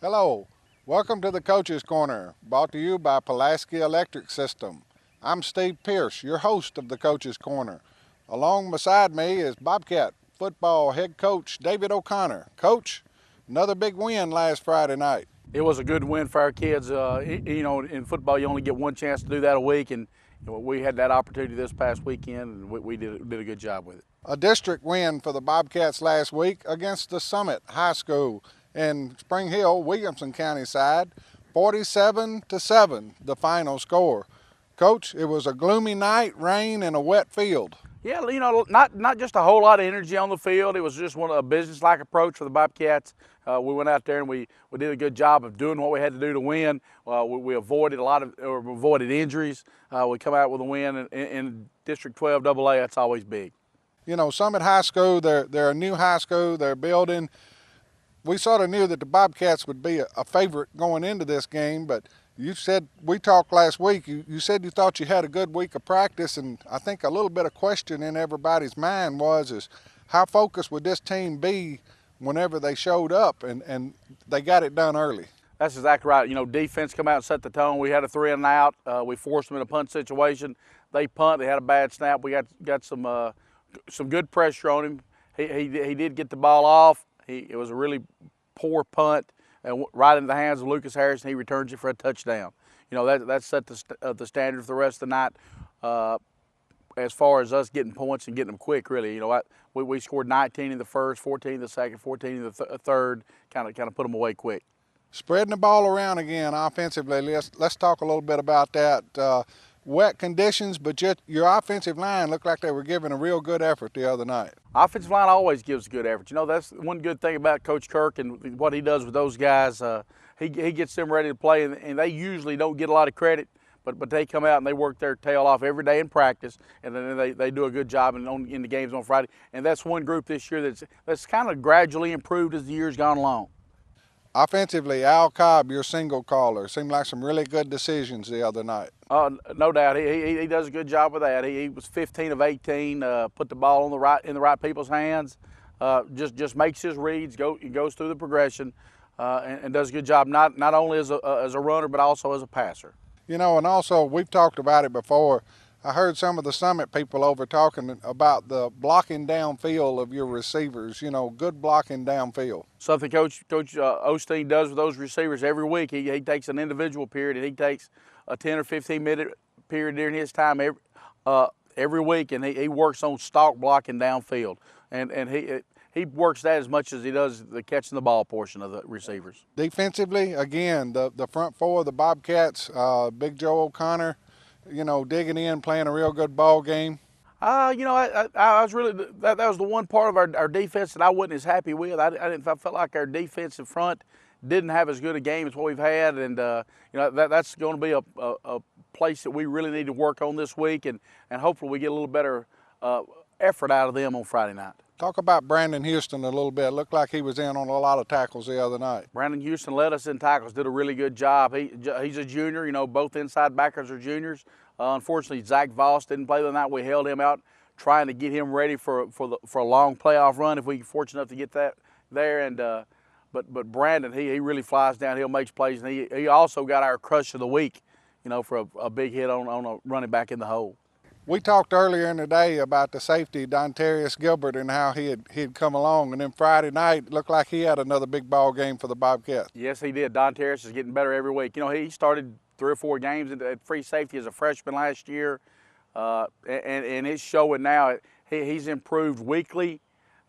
Hello, welcome to the Coach's Corner, brought to you by Pulaski Electric System. I'm Steve Pierce, your host of the Coach's Corner. Along beside me is Bobcat football head coach David O'Connor. Coach, another big win last Friday night. It was a good win for our kids. In football, you only get one chance to do that a week, and we had that opportunity this past weekend, and we did a good job with it. A district win for the Bobcats last week against the Summit High School in Spring Hill, Williamson County side, 47-7, the final score. Coach, it was a gloomy night, rain, and a wet field. Yeah, not just a whole lot of energy on the field. It was just a business-like approach for the Bobcats. We went out there and we did a good job of doing what we had to do to win. We avoided avoided injuries. We come out with a win in District 12 AA. That's always big. You know, Summit High School, they're a new high school they're building. We sort of knew that the Bobcats would be a favorite going into this game, but you said, we talked last week, you said you thought you had a good week of practice, and I think a little bit of question in everybody's mind is how focused would this team be whenever they showed up, and they got it done early. That's exactly right. Defense come out and set the tone. We had a 3 and out. We forced them in a punt situation. They punt. They had a bad snap. We got some good pressure on him. He did get the ball off. It was a really poor punt, right into the hands of Lucas Harris, and he returns it for a touchdown. That set the standard for the rest of the night. As far as us getting points and getting them quick, really. We scored 19 in the first, 14 in the second, 14 in the third. Kind of put them away quick. Spreading the ball around again offensively. Let's talk a little bit about that. Wet conditions, but your offensive line looked like they were giving a real good effort the other night. Offensive line always gives a good effort. That's one good thing about Coach Kirk and what he does with those guys. He gets them ready to play, and they usually don't get a lot of credit, but they come out and they work their tail off every day in practice, and then they do a good job in the games on Friday. And that's one group this year that's kind of gradually improved as the year's gone along. Offensively, Al Cobb, your single caller, seemed like some really good decisions the other night. No doubt, he does a good job with that. He was 15 of 18, put the ball in the right people's hands. Just makes his reads, goes through the progression, and does a good job not only as a runner but also as a passer. And also we've talked about it before. I heard some of the Summit people over talking about the blocking downfield of your receivers, good blocking downfield. Something Coach Osteen does with those receivers every week. He takes an individual period, and he takes a 10 or 15-minute period during his time every week, and he works on stalk blocking downfield. And he works that as much as he does the catching the ball portion of the receivers. Defensively, again, the front four of the Bobcats, Big Joe O'Connor, digging in, playing a real good ball game. I was really that was the one part of our defense that I wasn't as happy with. I felt like our defensive front didn't have as good a game as what we've had, and that's going to be a place that we really need to work on this week, and hopefully we get a little better effort out of them on Friday night. Talk about Brandon Houston a little bit. Looked like he was in on a lot of tackles the other night. Brandon Houston led us in tackles, did a really good job. He's a junior. Both inside backers are juniors. Unfortunately, Zach Voss didn't play the night. We held him out, trying to get him ready for a long playoff run if we fortunate enough to get that there. And but Brandon, he really flies downhill, makes plays, and he also got our crush of the week, for a big hit on a running back in the hole. We talked earlier in the day about the safety, Dontarius Gilbert, and how he'd come along. And then Friday night, it looked like he had another big ball game for the Bobcats. Yes, he did. Dontarius is getting better every week. He started 3 or 4 games at free safety as a freshman last year, and it's showing now. He's improved weekly,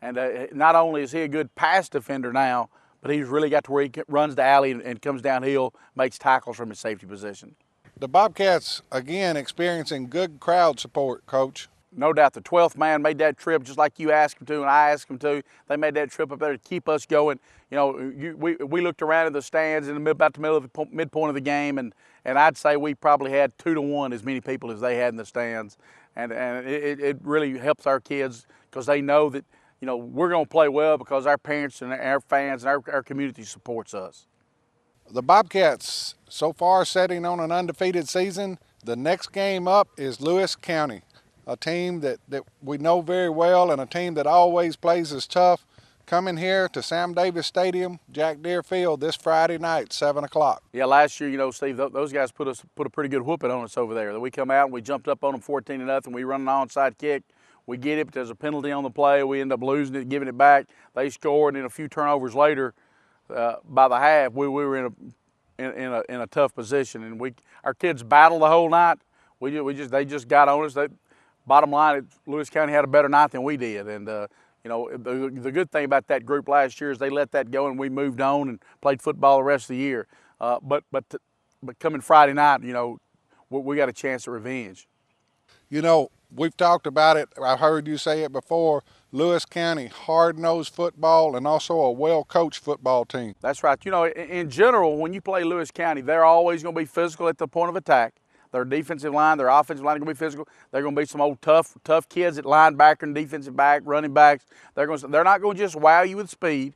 and not only is he a good pass defender now, but he's really got to where he runs the alley and comes downhill, makes tackles from his safety position. The Bobcats, again, experiencing good crowd support, Coach. No doubt. The 12th man made that trip just like you asked him to and I asked him to. They made that trip up there to keep us going. We looked around in the stands about the middle of the midpoint of the game, and I'd say we probably had 2 to 1 as many people as they had in the stands. And it really helps our kids because they know that, we're going to play well because our parents and our fans and our community supports us. The Bobcats, so far sitting on an undefeated season. The next game up is Lewis County, a team that we know very well and a team that always plays us tough. coming here to Sam Davis Stadium, Jack Deere Field, this Friday night, 7 o'clock. Yeah, last year, you know, Steve, those guys put a pretty good whooping on us over there. We come out and we jumped up on them 14-0. We run an onside kick. We get it, but there's a penalty on the play. We end up losing it, giving it back. They score, and then a few turnovers later, by the half, we were in a tough position, and our kids battled the whole night. They just got on us. Bottom line, Lewis County had a better night than we did, and you know, the good thing about that group last year is they let that go, and we moved on and played football the rest of the year. But coming Friday night, you know, we got a chance at revenge. You know, we've talked about it. I've heard you say it before. Lewis County, hard-nosed football and also a well-coached football team. That's right. You know, in general, when you play Lewis County, they're always going to be physical at the point of attack. Their defensive line, their offensive line are going to be physical. They're going to be some old tough kids at linebacker and defensive back, running backs. They're not going to just wow you with speed,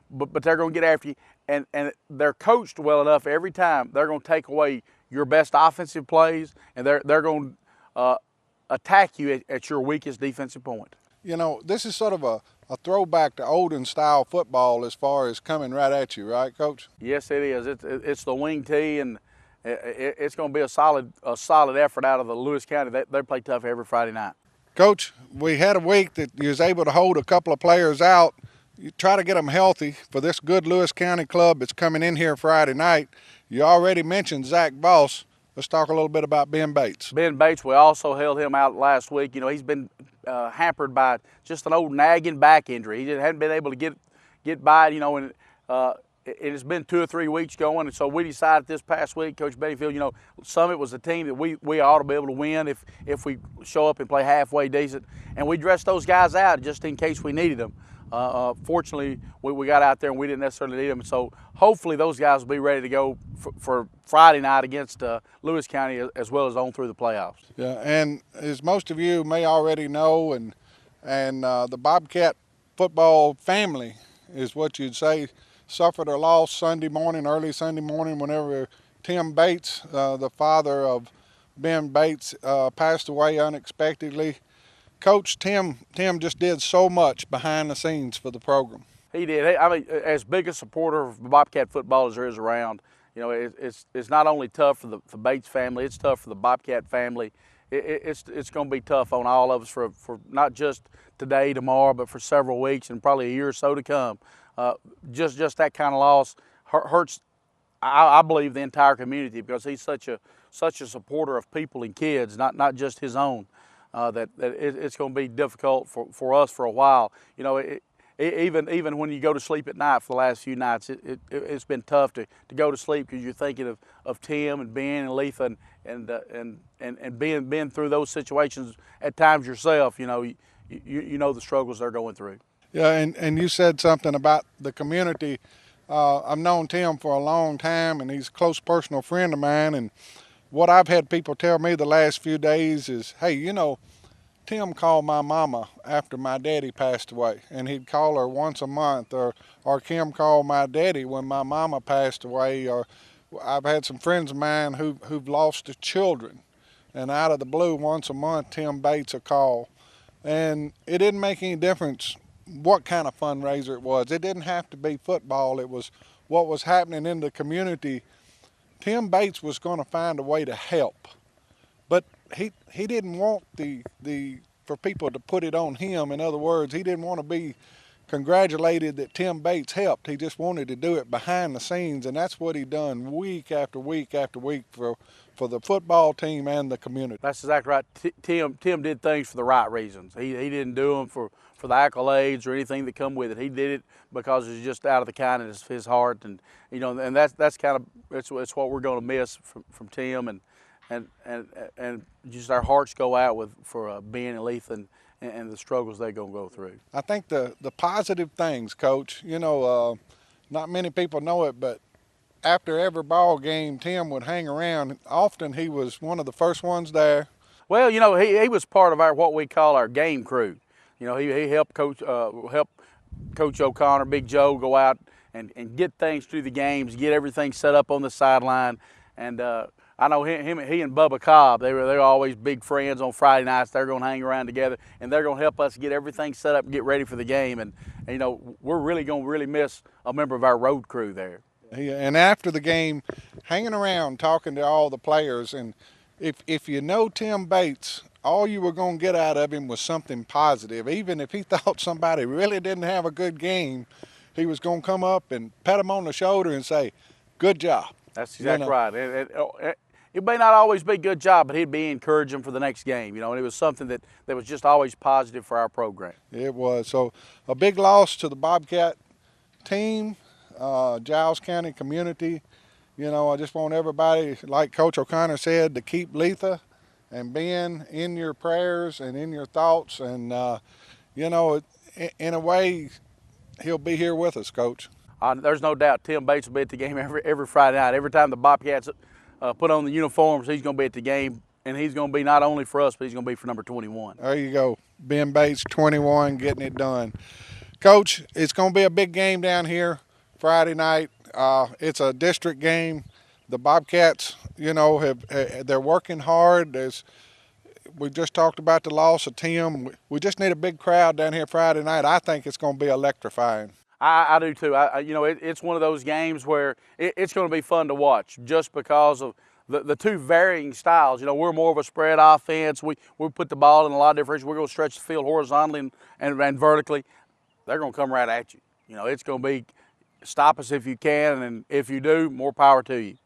but they're going to get after you. And they're coached well enough every time. They're going to take away your best offensive plays, and they're going to attack you at your weakest defensive point. You know, this is sort of a throwback to olden style football as far as coming right at you, right, Coach? Yes, it is. It's the wing tee, and it's going to be a solid effort out of the Lewis County. They play tough every Friday night. Coach, we had a week that you was able to hold a couple of players out. You try to get them healthy for this good Lewis County club that's coming in here Friday night. You already mentioned Zach Voss. Let's talk a little bit about Ben Bates. Ben Bates, we also held him out last week. You know, he's been hampered by just an old nagging back injury. He just hadn't been able to get by it, you know, and it's been 2 or 3 weeks going, and so we decided this past week, Coach Bettyfield, you know, Summit was a team that we ought to be able to win if we show up and play halfway decent, and we dressed those guys out just in case we needed them. Fortunately, we got out there and we didn't necessarily need them, so hopefully those guys will be ready to go for Friday night against Lewis County as well as on through the playoffs. Yeah, and as most of you may already know, and the Bobcat football family is what you'd say, suffered a loss Sunday morning, early Sunday morning, whenever Tim Bates, the father of Ben Bates, passed away unexpectedly. Coach, Tim just did so much behind the scenes for the program. He did. I mean, as big a supporter of Bobcat football as there is around, you know, it's not only tough for the Bates family, it's tough for the Bobcat family. It's going to be tough on all of us for not just today, tomorrow, but for several weeks and probably a year or so to come. Just that kind of loss hurts, I believe, the entire community, because he's such a supporter of people and kids, not just his own. That it's going to be difficult for us for a while. You know, even when you go to sleep at night for the last few nights, it's been tough to go to sleep because you're thinking of Tim and Ben and Letha and being through those situations at times yourself. You know, you know the struggles they're going through. Yeah, and you said something about the community. I've known Tim for a long time, and he's a close personal friend of mine. And what I've had people tell me the last few days is, hey, you know, Tim called my mama after my daddy passed away, and he'd call her once a month, or Kim called my daddy when my mama passed away, or I've had some friends of mine who've lost their children, and out of the blue, once a month, Tim Bates a call. And it didn't make any difference what kind of fundraiser it was. It didn't have to be football. It was what was happening in the community. Tim Bates was going to find a way to help, but he didn't want for people to put it on him. In other words, he didn't want to be congratulated that Tim Bates helped. He just wanted to do it behind the scenes, and that's what he done week after week after week for the football team and the community. That's exactly right. Tim did things for the right reasons. He didn't do them for the accolades or anything that come with it. He did it because it's just out of the kindness of his heart, and you know, and that's kind of it's what we're going to miss from Tim, and just our hearts go out for Ben and Letha and the struggles they're going to go through. I think the positive things, Coach, you know, not many people know it, but after every ball game, Tim would hang around. Often he was one of the first ones there. Well, you know, he was part of what we call our game crew. You know, he helped Coach O'Connor, Big Joe, go out and get things through the games, get everything set up on the sideline. And I know he and Bubba Cobb, they're always big friends on Friday nights. They're going to hang around together, and they're going to help us get everything set up and get ready for the game. And you know, we're really going to miss a member of our road crew there. And after the game, hanging around talking to all the players, and if you know Tim Bates, all you were going to get out of him was something positive. Even if he thought somebody really didn't have a good game, he was going to come up and pat him on the shoulder and say, "Good job." That's exactly right. It may not always be a good job, but he'd be encouraging for the next game, you know, and it was something that was just always positive for our program. It was. So a big loss to the Bobcat team, Giles County community. You know, I just want everybody, like Coach O'Connor said, to keep Letha and Ben in your prayers and in your thoughts. And, you know, in a way, he'll be here with us, Coach. There's no doubt Tim Bates will be at the game every Friday night. Every time the Bobcats put on the uniforms, he's going to be at the game, and he's going to be not only for us, but he's going to be for number 21. There you go. Ben Bates, 21, getting it done. Coach, it's going to be a big game down here Friday night. It's a district game. The Bobcats, you know, they're working hard. We just talked about the loss of Tim. We just need a big crowd down here Friday night. I think it's going to be electrifying. I do too. You know, it's one of those games where it's going to be fun to watch just because of the two varying styles. You know, we're more of a spread offense. We put the ball in a lot of different. We're going to stretch the field horizontally and vertically. They're going to come right at you. You know, it's going to be stop us if you can, and if you do, more power to you.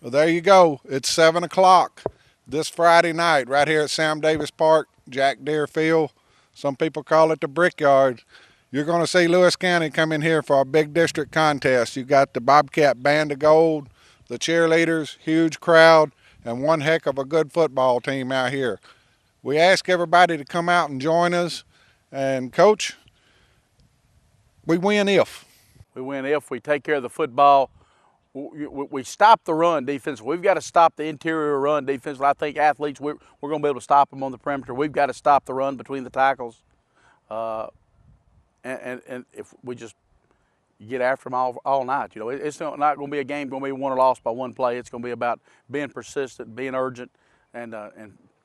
Well, there you go. It's 7 o'clock this Friday night right here at Sam Davis Park, Jack Deere Field. Some people call it the Brickyard. You're going to see Lewis County come in here for a big district contest. You got the Bobcat Band of Gold, the cheerleaders, huge crowd, and one heck of a good football team out here. We ask everybody to come out and join us. And, Coach, we win if. We win if we take care of the football. We stop the run defense. We've got to stop the interior run defense. I think athletes, we're going to be able to stop them on the perimeter. We've got to stop the run between the tackles. And if we just get after them all night, you know, it's not going to be a game going to be won or lost by one play. It's going to be about being persistent, being urgent, and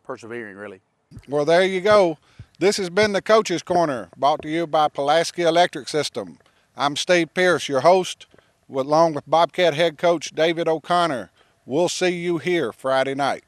persevering, really. Well, there you go. This has been the Coach's Corner, brought to you by Pulaski Electric System. I'm Steve Pierce, your host, along with Bobcat head coach David O'Connor. We'll see you here Friday night.